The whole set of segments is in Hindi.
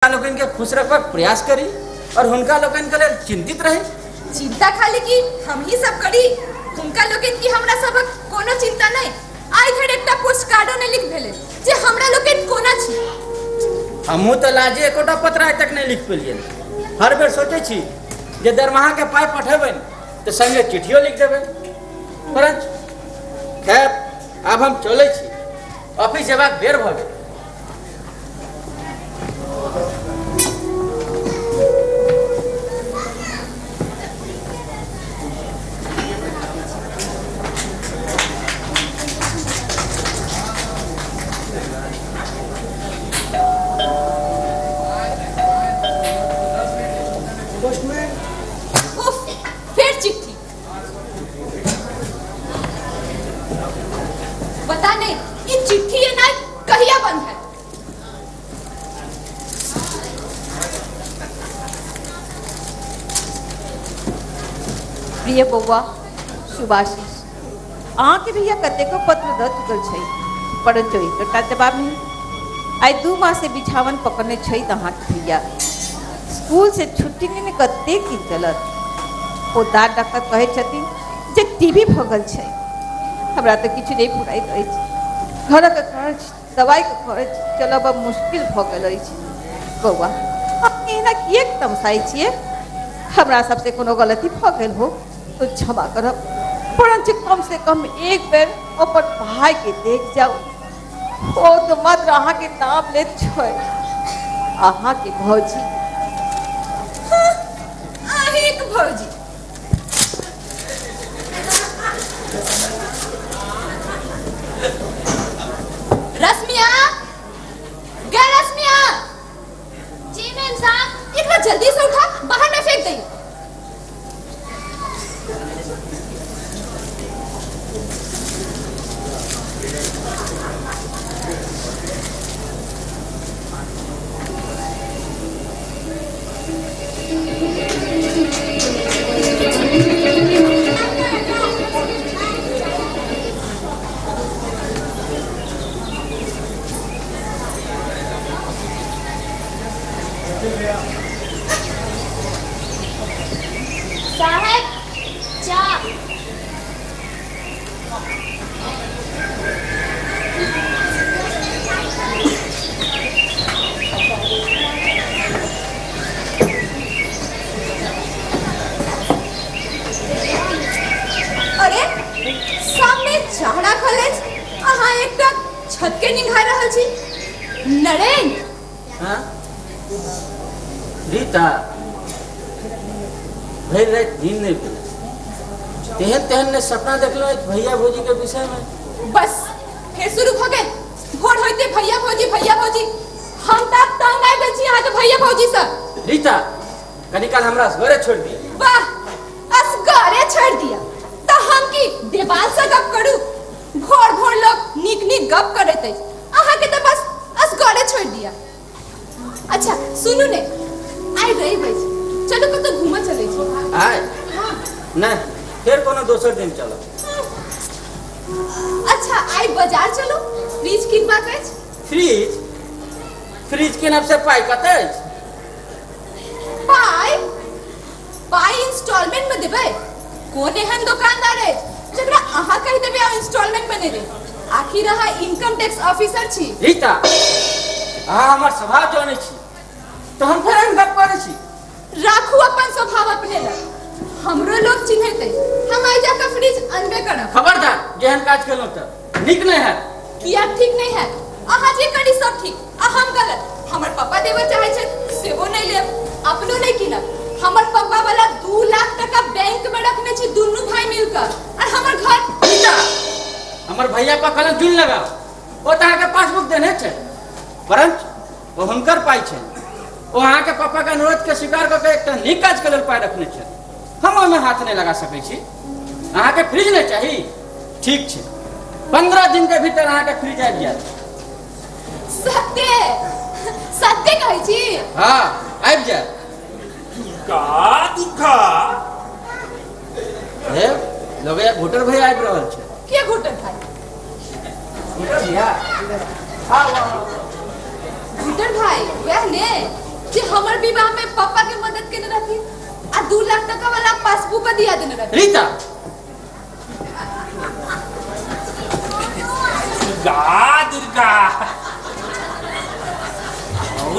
लोगन के खुश रखबाक प्रयास करी और हुनका लोगन के लिए चिंतित रहे। चिंता खाली की हम ही सब करी, हुनका लोगन की हमरा सबक कोनो चिंता नहीं। आइ धर एकटा पोस्ट कार्डो ने लिख भेले जे हमरा लोगन कोना छी। हमहू तो लाजे एकोटा पत्र आइ तक नहीं लिख पेलिए। हर बेर सोचे छी जे दरमाहा के पाई पठेबन तो संगे चिट्ठियो लिख देबे, परंतु खैर अब हम चले छी, ऑफिस जेबाक बेर भ गेल। प्रिय बउआ सुभाषिष, अहाँ के भैया कतेको पत्र द चुकल छै, परंतु एकटा जवाब नहीं। आई 2 माह से बिछावन पकड़ने छै अहाँ के भैया। स्कूल से छुट्टी ने कतेक दिन चलत। ओ दाद डॉक्टर कहे छथिन जे टीबी भ गेल छै। हमरा तो किछु नहीं पुराइत अछि। घर के खर्च, दवाई के खर्च चलब अब मुश्किल भ गेल अछि। बउआ आप एना किएक तमसाई छिए? हमरा सबसे कोनो गलती भ गेल हो तो क्षमा करब, परंतु कम से कम एक बेर अपन भाई के देख जाओ। ओ तो मात्र अहाँ के नाम ले छै, अहाँ के भौजी। आही के भौजी रश्मिया, गे रश्मिया। जी मैम साहब। इतना जल्दी से उठा, बाहर में फेंक दई। साहब चा। अरे सामने चाहड़ा कॉलेज, अहाँ एकटा छत के निंघा रहल छी। नरेंद्र। हाँ रीता, भर रात नींद नहीं पेल। तेहन तेहन ने सपना देखलो भैया भौजी के विषय में। बस फिर शुरू हो गए। भोर होते भैया भौजी हम तक तंग आइ गेल छी अहाँ के भैया भौजी से। रीता कनी काल हमरा घरे छोड़ दिया। वाह, असगरे छोड़ दिया तो हम की देवाल से गप करू? भोर भोर लोग नीक नीक गप करत अछि, अहाँ के तो बस असगरे छोड़ दिया। अच्छा सुनू ने, आई रही बज चलो कतो घूमे चले छी। आय हां नहीं, फिर कोनो दोसर दिन चलो। अच्छा आई बाजार चलो, फ्रिज किनबाक अछि। फ्रिज फ्रिज के नाम से पाई कते? पाई इंस्टॉलमेंट में देबे। कोन एहन दुकानदार है जकरा अहाँ कहि देबे आ इंस्टॉलमेंट में नहीं दे? आखिर अहाँ इनकम टैक्स ऑफिसर छी। रीता अहाँ हमर स्वभाव जाने छी, तो हम फिर हम गप करे छी। राखू अपन स्वभाव अपने लग। हमरो लोग चिन्हते, हम आई जाकर फ्रिज अनबे करब। खबरदार जेहन काज केलो त नीक नहीं है। किया ठीक नहीं है? अहाँ जे करी सब ठीक आ हम गलत। हमर पापा देबे चाहे छै सेबो नहीं लेब, अपनो नहीं किनब। हमर पापा वाला 2 लाख टका बैंक में रखने छी दुनू भाई मिलकर, और हमर घर। रीता हमर भैया पर कलम जुन लगाओ, ओ त के पासबुक देने छै, परंतु वो हुनकर पाई छै। वो अहाँ के पापा के अनुरोध के स्वीकार करके एकटा नीक काज के लेल पाई रखने छै। हम ओमे हाथ नहीं लगा सकै छी। अहाँ के फ्रिज नहीं चाहिए? ठीक छै, 15 दिन के भीतर अहाँ के फ्रिज आबि जायत। सत्य सत्य कहै छी? हाँ आबि जायत। दुखा हे लगैया घोटर भैया आबि रहल छै। के घोटर भाई? घोटर भैया घोटर भाई वह ने विवाह में पापा के मदद केने रहती आ 2 लाख टका वाला पासबुक का दिया देने रहती। रीता दुर्गा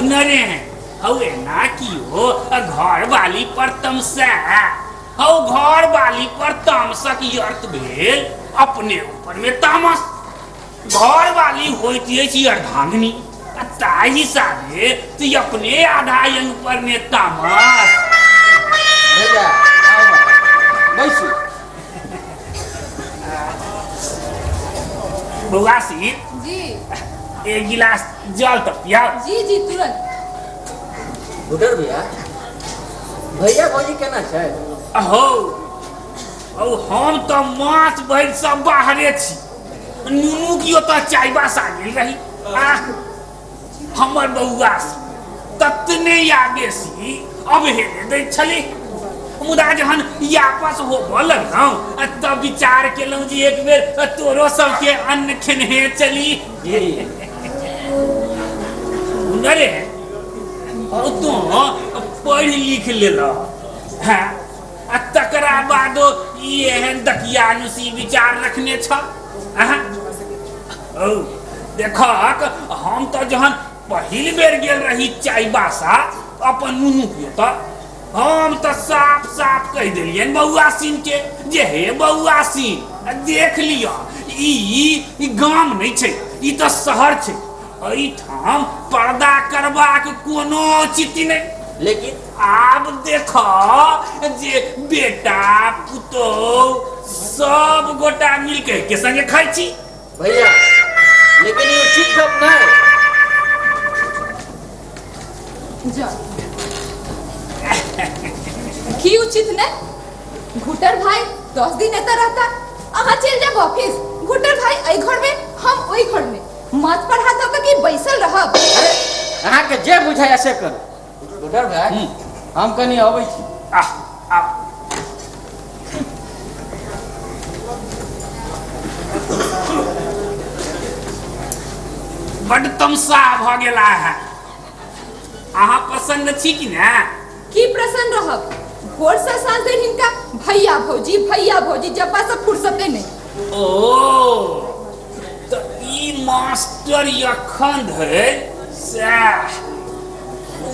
नरे हवे ना कियो घर वाली पर तमसा हौ घर वाली पर तामसक अर्थ भेल अपने ऊपर में तामस घर वाली होती है अर्धांगिनी ताई हिसाबे तू अपने आधा अंग पर में तामस भैया बैसू बउआ सी जी एक गिलास जल तो पिया जी जी तुरंत। गुडर भैया भौजी केना छै? अहो हम तो माछ भर सब बाहरे छी नुनू की तो चायबा सा गेल रही हमर बउआ ततने आगे सी अब हेले दै छली मुदा जहन आपस होबऽ लगलौ तब विचार केलहुँ जे एक बेर तोरो सबके अन्न खेने चली। अरे तो पढ़ लिख लेला तकरा बादो एहन दकियानुसी विचार रखने छ देखक हम तो जहन पहिल बेर गेल रही चायबासा अपन नुनू के तो हम तो साफ साफ कह दिलिए बउआ सिंह के जे हे बउआ सिंह देख लिया ई गाम नहीं छै ई तो शहर छै एठाम पर्दा करबाक कोनो चिति नहीं लेकिन आब देख जे बेटा पुतौह सब गोटा मिलके के संगे खाई छी भैया लेकिन ये उचित गप जा की उचित ने घुटर भाई 10 दिन एता रहता अहाँ चल जाब ऑफिस घुटर भाई एई घर में हम ओई घर में मत पर हाथ होके की बैसल रहब। अरे अहाँ के जे बुझाय से कर गुडर भाई हम कनी आबै छी आ बड़ तमसा भ गेला है अहाँ पसंद छी कि ना की प्रसन्न रहब भोर से सांझ दिन हिनका भैया भौजी जब सब फुर्सते नहीं। ओ तो ई मास्टर यखन है सह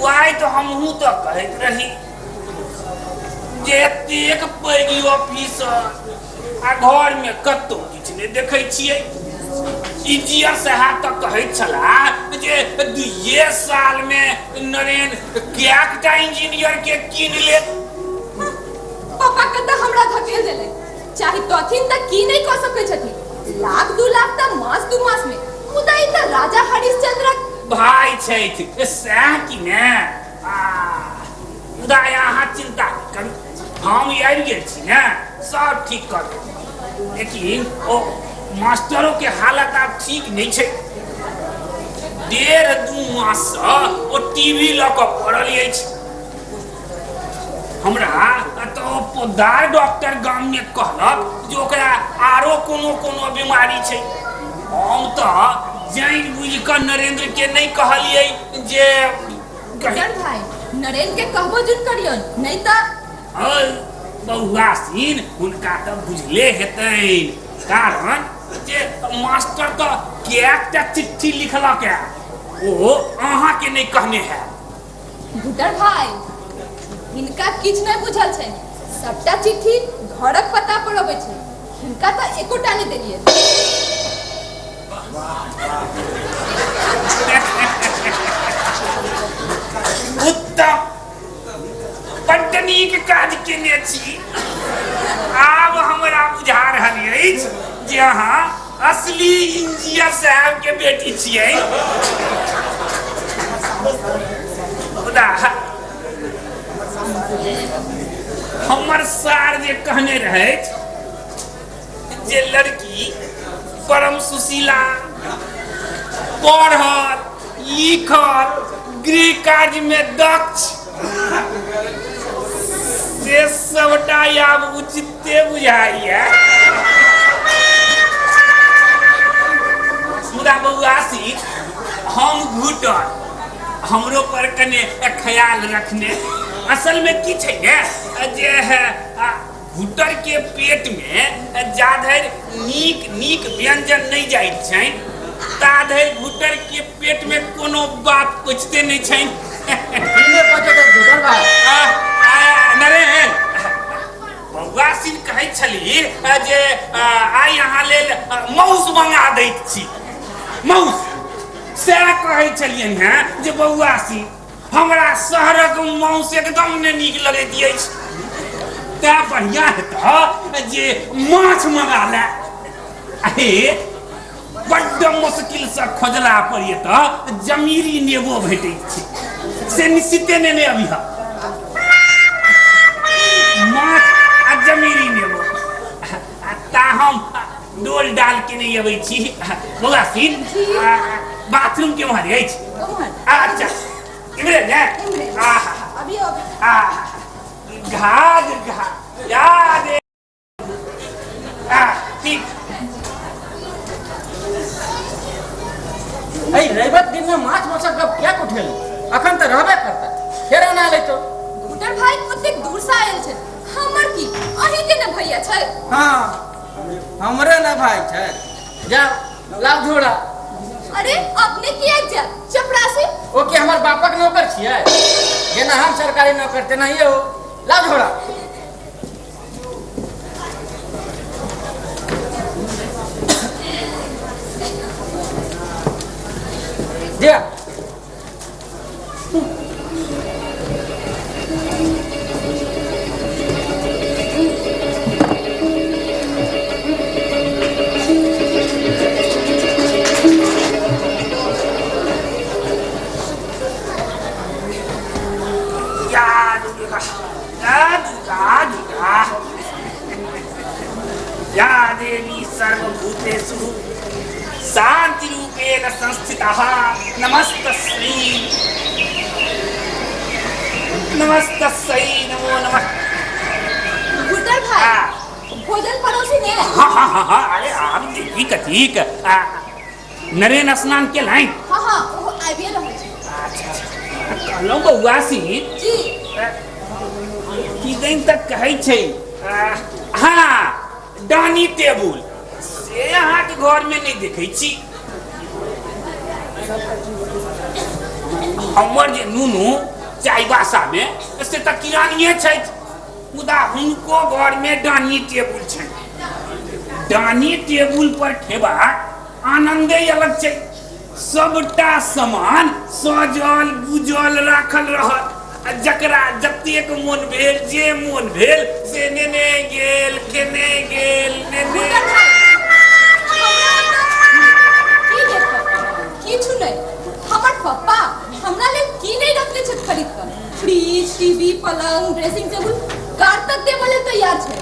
वाई तो हमहू तो कहत रही जे एक पैगी ऑफिसर आ घर में कत्तो किछ ने देखै छियै इंजीनियर साहब तो कहत छला जे 2 साल में नरेन कैकटा इंजीनियर के कीन ले पापा कत हमरा धकेल देले चाहे तथिन तक की नहीं कर सकै छथि लाख 2 लाख त मास 2 मास में मुदा ई त राजा हरिश्चंद्र भाई छै सह कि ने मुदा यहाँ चिंता करू हम आबि गेल छी ने सब ठीक कर लेकिन ओ मास्टरों के हालत अब ठीक नहीं छै 1.5-2 मास से ओ टीवी लऽ कऽ पड़ल अछि हमरा तो पोदार डॉक्टर गाम में कहलक जे ओकरा आरो कोनो बीमारी छै हम तो जान बुझ कर नरेंद्र के नहीं कहलिए जे गजन भाई नरेंद्र के कहबो जुन करियन नहीं त बउआ सीन उनका तो बुझले हेतै कारण जे मास्टर तो कैकटा चिट्ठी लिखलक है ओ अहाँ के नहीं कहने है गुटर भाई इनका किछ नहीं बुझल छै सबटा चिट्ठी घरक पता पर अबै छै इनका तो एकोटा नहीं देलिए उत्तम बड्ड नीक काज केने छी आब हमरा बुझा रहल अछि जे अहाँ असली इंजीनियर साहब के बेटी छियै खुदा हमर सार जे कहने रहे जे लड़की परम सुशीला पढ़ल लिखल गृह कार्य में दक्ष से सबटा आब उचिते बुझाइए मुदा बउआ हम घुटल हमरो पर कने ख्याल रखने। असल में की छै ने जे घुटर के पेट में जाधर नीक नीक व्यंजन नहीं जाय छै ताधर घुटर के पेट में कोनो बात पचते नहीं छै। इने पचे के घुटर भाई नरेन बौआ सिंह कहै छली जे आइ अहाँ लेल मौस मंगा दैत छी। मौस से कहै छलियन हैं जे बौआ सिंह हमरा शहरक मौस एकदम ने नीक लगैत अछि तै बढ़िया हेतै जे माछ मंगा ले। अहे बड्ड मुश्किल से खोजला पर ये तो जमीरी नेबो भेटैत छै से निश्चिते ने अभी माछ आ जमीरी नेबो ता हम डोल डाल के नहीं अबै छी। बौआ सिंह बाथरूम के वहां अछि। अच्छा इमरे ने अभी घाद घा याद ठीक ए रविवार दिन में माछ मौसक गप क्या उठेल अखन त रहबे करता फेर आना ले तो घुटर भाई ओते दूर से आयल छै हमर की अही के ने भैया छै। हां हमरे ना भाई छै जा लाभ झोड़ा। अरे अपने किया जा चपरासी ओ के हमर बापक नौकर छियै जेना हम सरकारी नौकर तेना ही हो लाभ झोड़ा। दिया या देवी सर्वभूतेषु शांति रूपेण संस्थितः नमस्तस्यै नमस्तस्यै नमो नमः। घुटर भाई भोजन परोसी ने। हाँ अरे आप देवी कथीक नरेन स्नान के लाइन। हाँ वो आबिए रहल छै। कहलौं बौआ सिंह जी की दिन तक कहै छै हाँ डानी टेबुल से अहाँ के घर में नहीं देखै छी। हमर जे नूनू चायबासा में से त किरानिये छै मुदा हुनको घर में डानी टेबुल छै। डानी टेबुल पर खेबा आनंदे अलग छै। सबटा सामान सजल गुजल राखल रहत जकरा जतेक मोन भेल जे मोन भेल से नेने गेल खेने गेल नेने किछु नहीं हमर पापा हमरा लेल की नहीं रखले छै खरीद कर। फ्रिज टीवी पलंग ड्रेसिंग टेबल कार तक देबे लेल तैयार छै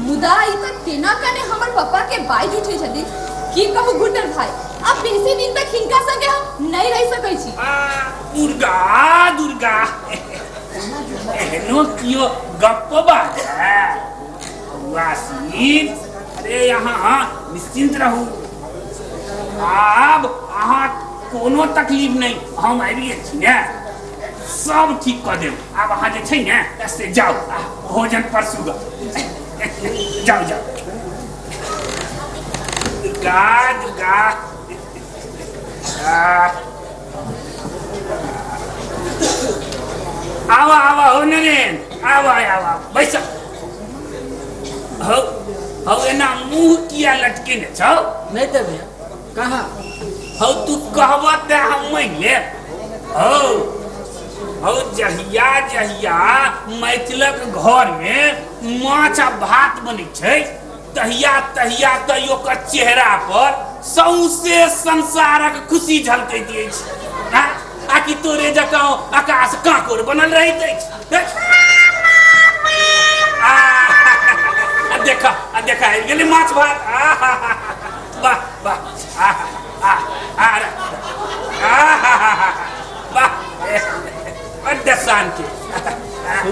मुदा ई त केना कने हमर पापा के बाइज उठे छथिन की कहू घुटर भाई अब बेसी दिन तक हिनका संगे हम नहीं रह सकै छी। दुर्गा दुर्गा एहनो कियो गप्प बात है वासीन। अरे यहाँ निश्चिंत रहू आब अहाँ कोनो तकलीफ नहीं हम आबि गेल छी ने सब ठीक कऽ देब। आब अहाँ जे छै ने से जाउ भोजन परसू जाओ जाओ दुर्गा दुर्गा आवा आवा हो नरेन आवा आवा बैसा हो हो एना मुंह किया लटके ने छौ नहीं दे भैया कहाँ हो तू कहबा ते हम मान ले हो हो जहिया जहिया मैथिलक घर में माछ आ भात बनै छै तहिया तहिया त ओकर चेहरा पर सौंसे संसारक खुशी झलकैत अछि। आकि तोरे जकाँ आकाश कांकोर बनल रहैत अछि। देखा देखा आबि गेलै माछ भात वाह वाह वाह बड्ड शांति।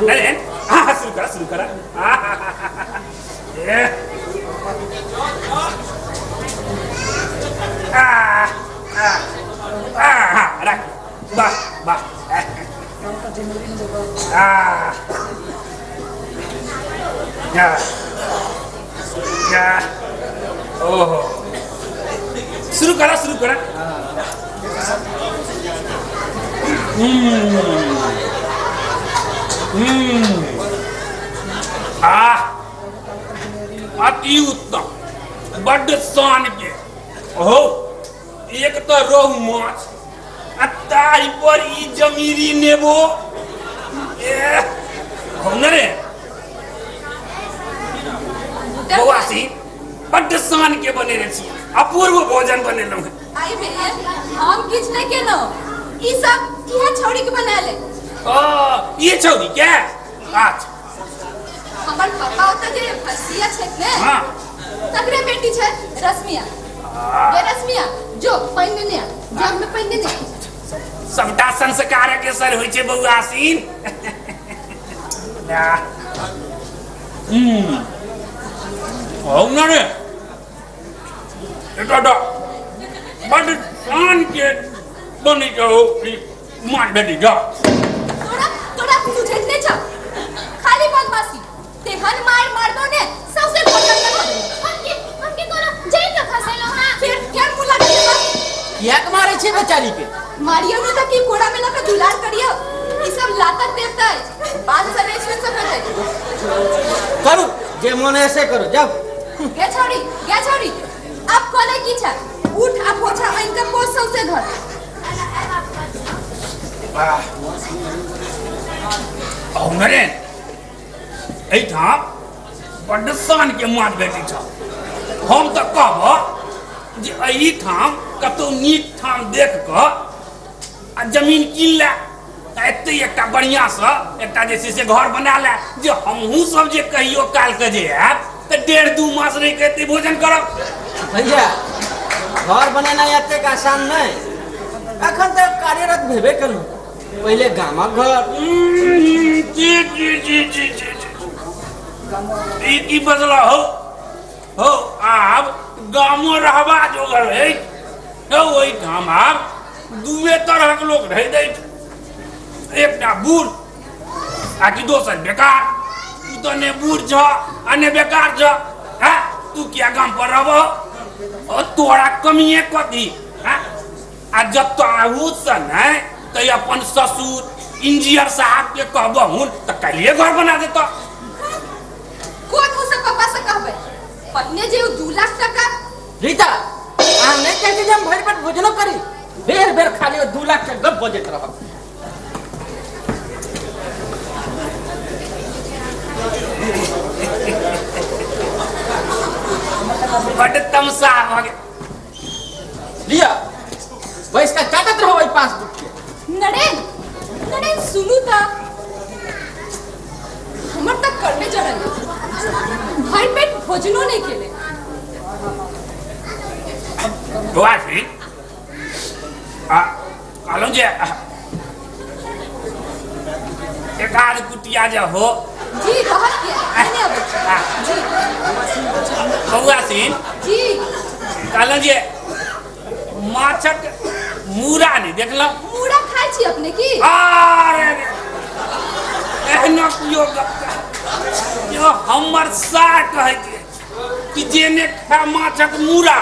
अरे हाँ शुरू करा रख वाह वाह ओहो शुरू करा अति उत्तम बड़ शान के हो एक तो रोहू माछ ताई पर ई जमीरी नेबो रे बवासी बड़ शान के बने रही अपूर्व भोजन बने लोग आई भैया हम किछ नहीं के नो ई सब इहा छोड़ी के बना ले ये छोड़ी क्या आज हमर पापा ओत जे फसिया छे ने हां तकरे बेटी छे रश्मिया ये रश्मिया जो पहिने ने जब में पहिने ने सबटा संस्कार के सर होई छे बउआसीन रे एटा बड़ शान के बनी जाओ मार बेटी जा तोरा तुझे ने छ खाली बदमाशी तेहन मार दो ने सबसे भोजन कर दे हमके कोनो जेल में फसेलो हां फिर मुला के किया के मारे छे बेचारी के मारियो ने त की कोड़ा में लगा दुलार करियो ई सब लातक देवता है बात से रेशम से करते करू जे मन ऐसे करो जब गे छोड़ी अब कोने की छ उठ आ पोछा इनका पोछ सबसे धर औनरे ए था बड़ शान के मार बेटी छ हम त कहब जे एही ठाम कतो नीक ठाम देख क आ जमीन कीन ले एते एकटा बढ़िया सा एकटा जे से घर बना ले जे हमहू सब जे कहियो काल के जे आब त 1.5-2 मास रहि के एते भोजन करब भैया घर बनाना एते आसान नहीं अखन तक कार्यरत भेबे करू पहले गामक घर जी ई बदला हो आब गामो रहबा जोगर है तो वही ठाम आब दुए तरह के लोग रह दै एकटा बूढ़ आ कि दोसर बेकार तू तो ने बूढ़ छ आ ने बेकार छ हां तू क्या गाम पर रहबो ओ तोरा कमिए कथी हां आ जब तो आहू से नहीं तो अपन ससुर इंजीनियर साहब के कहबहु त कलिए घर बना देता कोन मुंह से पापा से कहबे पहले जे 2 लाख टका रीता आ नहीं कहते जे हम भर पेट भोजनो करी बेर खाली 2 लाख के गप बजत रहब बड़ तमसा भगे लिया वैस का काटत रहो भाई पासबुक के नरेन सुनू ता हमर तक करने जरल भर पेट भोजनो नहीं केले वाफी आलो जे एक आध कुटिया जे हो जी रहत के आने अब जी बउआ सिंह जी कहलो जे माछक मूड़ा नहीं देखलो मूड़ा खाई छी अपने की अरे एहनो कियो यो हमर सा कहे कि जेने खा माछक मूड़ा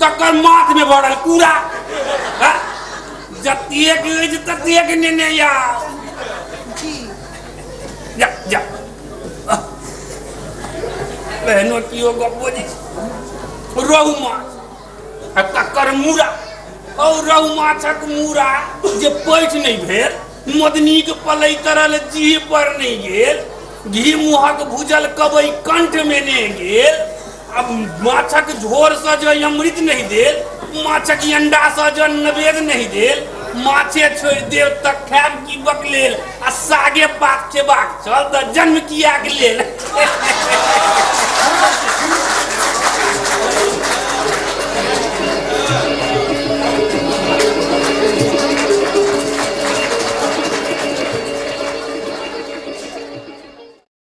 तकर माथ में भरल कूड़ा जतिए के ततिए के नेने या जी जा बहनो कियो गप्पो जी रोहू माछ तकर मूड़ा और रोहू माछक मूड़ा जे पैठ नहीं भेल मदनी के पलई तरल जीह पर नहीं गेल घी मुहक भूजल कबई कंठ में नहीं गेल अब माछक झोर से जो अमृत नहीं देल माछक अंडा से जो नवेद नहीं देल माछे छोड़ देव तक खाब की बकलेल आ सागे पात खेबाक चल त जन्म किया के लेल